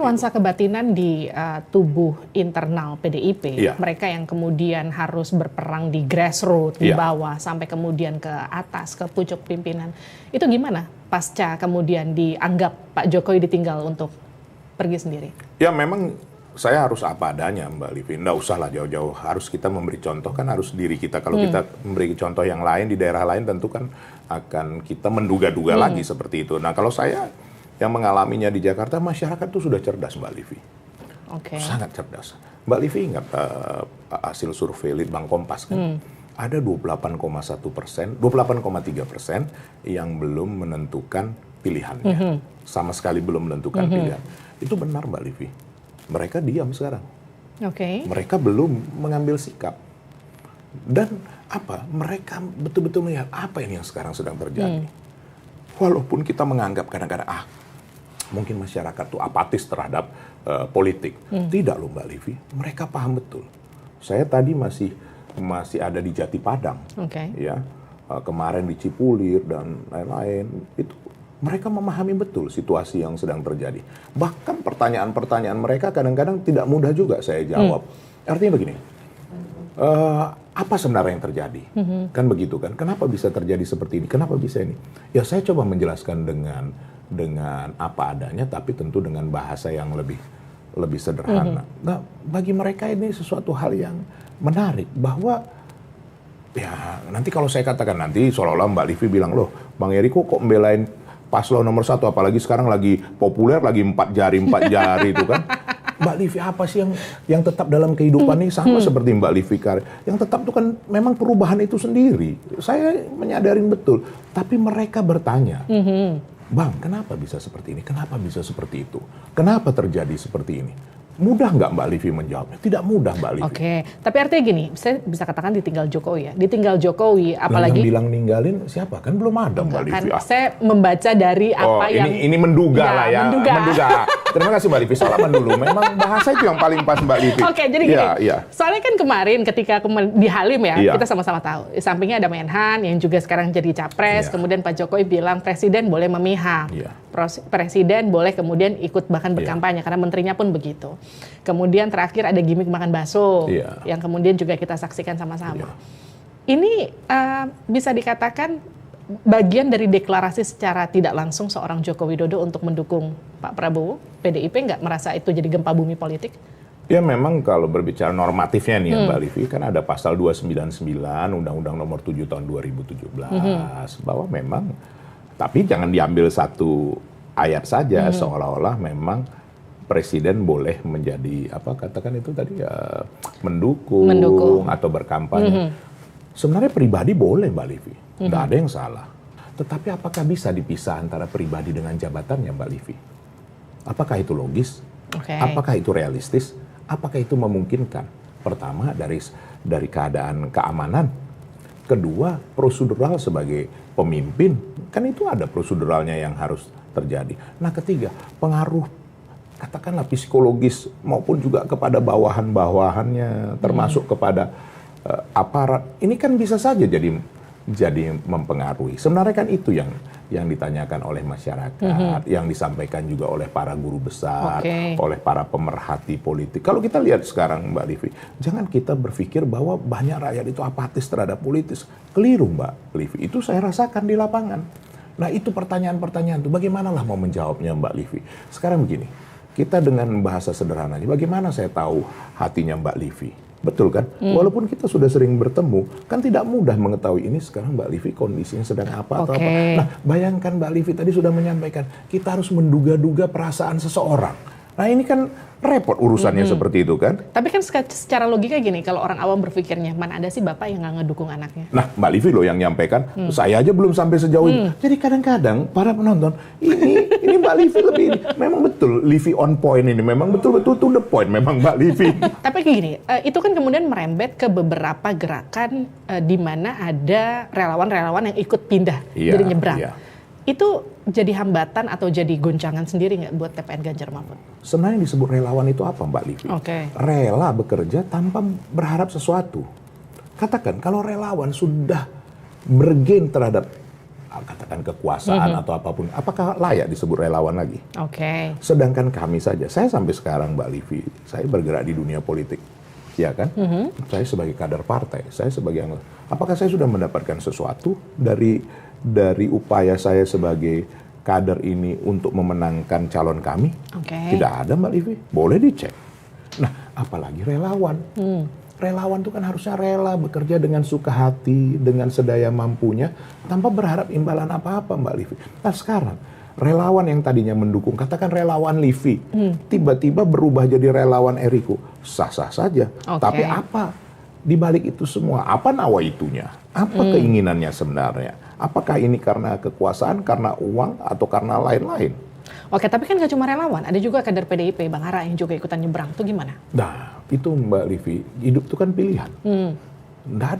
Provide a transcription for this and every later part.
nuansa kebatinan di tubuh internal PDIP, mereka yang kemudian harus berperang di grassroots, di bawah, sampai kemudian ke atas, ke pucuk pimpinan. Itu gimana pasca kemudian dianggap Pak Jokowi ditinggal untuk pergi sendiri? Ya memang saya harus apa adanya Mbak Livi, nggak usah lah jauh-jauh, harus kita memberi contoh kan harus diri kita. Kalau kita memberi contoh yang lain di daerah lain tentu kan akan kita menduga-duga lagi seperti itu. Nah kalau saya yang mengalaminya di Jakarta, masyarakat itu sudah cerdas Mbak Livi. Sangat cerdas. Mbak Livi ingat hasil survei Litbang Kompas kan? Ada 28,1%, 28,3% yang belum menentukan pilihannya. Sama sekali belum menentukan pilihan. Itu benar Mbak Livi. Mereka diam sekarang. Mereka belum mengambil sikap. Dan apa? Mereka betul-betul melihat apa ini yang sekarang sedang terjadi. Walaupun kita menganggap kadang-kadang, mungkin masyarakat tuh apatis terhadap politik. Tidak loh Mbak Livi, mereka paham betul. Saya tadi masih ada di Jati Padang, ya kemarin di Cipulir dan lain-lain. Itu mereka memahami betul situasi yang sedang terjadi. Bahkan pertanyaan-pertanyaan mereka kadang-kadang tidak mudah juga saya jawab. Artinya begini, apa sebenarnya yang terjadi? Kan begitu kan? Kenapa bisa terjadi seperti ini? Kenapa bisa ini? Ya saya coba menjelaskan dengan apa adanya, tapi tentu dengan bahasa yang lebih sederhana. Nah, bagi mereka ini sesuatu hal yang menarik bahwa ya nanti kalau saya katakan nanti seolah-olah Mbak Livi bilang loh, Bang Eriko kok membelain paslon nomor 1 apalagi sekarang lagi populer lagi 4 jari itu kan. Mbak Livi apa sih yang tetap dalam kehidupan ini sama seperti Mbak Livi yang tetap itu kan memang perubahan itu sendiri. Saya menyadarin betul, tapi mereka bertanya. Bang, kenapa bisa seperti ini? Kenapa bisa seperti itu? Kenapa terjadi seperti ini? Mudah nggak Mbak Livi menjawabnya? Tidak mudah Mbak Livi. Tapi artinya gini, saya bisa katakan ditinggal Jokowi ya. Ditinggal Jokowi, apalagi... Yang bilang ninggalin siapa? Kan belum ada Mbak Livi. Kan saya membaca dari apa yang... Ini menduga lah ya. Menduga. Terima kasih Mbak Livi, salaman dulu. Memang bahasa itu yang paling pas Mbak Livi. Jadi gini, soalnya kan kemarin ketika di Halim ya, kita sama-sama tahu. Di sampingnya ada Menhan yang juga sekarang jadi capres. Kemudian Pak Jokowi bilang presiden boleh memihak. Presiden boleh kemudian ikut bahkan berkampanye karena menterinya pun begitu. Kemudian terakhir ada gimmick makan bakso yang kemudian juga kita saksikan sama-sama. Ini bisa dikatakan bagian dari deklarasi secara tidak langsung seorang Joko Widodo untuk mendukung Pak Prabowo. PDIP nggak merasa itu jadi gempa bumi politik? Ya memang kalau berbicara normatifnya nih Mbak Livi, kan ada pasal 299 Undang-Undang Nomor 7 Tahun 2017 bahwa memang, tapi jangan diambil satu ayat saja seolah-olah memang presiden boleh menjadi apa katakan itu tadi ya mendukung atau berkampanye. Sebenarnya pribadi boleh Mbak Livi, nggak ada yang salah. Tetapi apakah bisa dipisah antara pribadi dengan jabatannya Mbak Livi? Apakah itu logis? Apakah itu realistis? Apakah itu memungkinkan? Pertama dari keadaan keamanan. Kedua, prosedural sebagai pemimpin. Kan itu ada proseduralnya yang harus terjadi. Nah ketiga, pengaruh katakanlah psikologis maupun juga kepada bawahan-bawahannya, termasuk kepada aparat. Ini kan bisa saja jadi mempengaruhi. Sebenarnya kan itu yang ditanyakan oleh masyarakat, yang disampaikan juga oleh para guru besar, oleh para pemerhati politik. Kalau kita lihat sekarang Mbak Livi, jangan kita berpikir bahwa banyak rakyat itu apatis terhadap politis. Keliru Mbak Livi, itu saya rasakan di lapangan. Nah itu pertanyaan-pertanyaan itu, bagaimanalah mau menjawabnya Mbak Livi? Sekarang begini, kita dengan bahasa sederhananya, bagaimana saya tahu hatinya Mbak Livi? Betul kan? Walaupun kita sudah sering bertemu, kan tidak mudah mengetahui ini sekarang Mbak Livi kondisinya sedang apa atau apa. Nah, bayangkan Mbak Livi tadi sudah menyampaikan, kita harus menduga-duga perasaan seseorang. Nah, ini kan repot urusannya seperti itu kan. Tapi kan secara logika gini, kalau orang awam berpikirnya, mana ada sih bapak yang nggak ngedukung anaknya? Nah, Mbak Livi loh yang nyampaikan, saya aja belum sampai sejauh itu. Jadi kadang-kadang para penonton, ini Mbak Livi lebih, memang betul Livi on point ini, memang betul-betul to the point memang Mbak Livi. Tapi gini, itu kan kemudian merembet ke beberapa gerakan di mana ada relawan-relawan yang ikut pindah, jadi nyebrang. Itu jadi hambatan atau jadi goncangan sendiri nggak buat TPN Ganjar Mahfud? Sebenarnya yang disebut relawan itu apa Mbak Livi? Rela bekerja tanpa berharap sesuatu. Katakan kalau relawan sudah bergen terhadap menggunakan kekuasaan atau apapun, apakah layak disebut relawan lagi? Oke. Sedangkan kami saja, saya sampai sekarang Mbak Livi, saya bergerak di dunia politik, ya kan? Saya sebagai kader partai, saya sebagai anggota. Apakah saya sudah mendapatkan sesuatu dari upaya saya sebagai kader ini untuk memenangkan calon kami? Tidak ada Mbak Livi, boleh dicek. Nah, apalagi relawan. Relawan itu kan harusnya rela bekerja dengan suka hati, dengan sedaya mampunya, tanpa berharap imbalan apa-apa Mbak Livi. Nah sekarang, relawan yang tadinya mendukung, katakan relawan Livi, tiba-tiba berubah jadi relawan Eriko, sah-sah saja. Tapi apa di balik itu semua? Apa nawaitunya? Apa keinginannya sebenarnya? Apakah ini karena kekuasaan, karena uang, atau karena lain-lain? Oke, tapi kan gak cuma relawan, ada juga kader PDIP, Bang Ara yang juga ikutan nyebrang, itu gimana? Nah, itu Mbak Livi, hidup itu kan pilihan. Nggak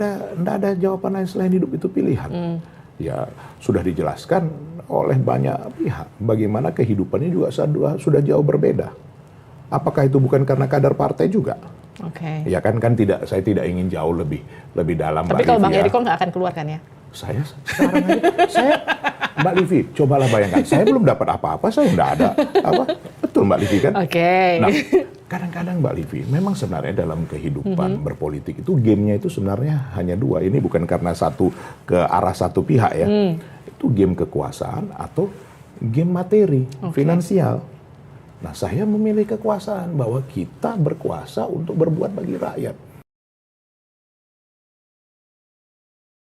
ada jawaban lain selain hidup itu pilihan. Ya, sudah dijelaskan oleh banyak pihak, bagaimana kehidupannya juga sudah jauh berbeda. Apakah itu bukan karena kader partai juga? Ya kan tidak, saya tidak ingin jauh lebih dalam. Tapi kalau Bang Eriko nggak akan keluarkan ya? Saya sekarang aja, Mbak Livi, cobalah bayangkan, saya belum dapat apa-apa, saya nggak ada apa, betul Mbak Livi kan? Nah, kadang-kadang Mbak Livi, memang sebenarnya dalam kehidupan berpolitik itu gamenya itu sebenarnya hanya dua. Ini bukan karena ke arah satu pihak ya, itu game kekuasaan atau game materi, finansial. Nah, saya memilih kekuasaan bahwa kita berkuasa untuk berbuat bagi rakyat.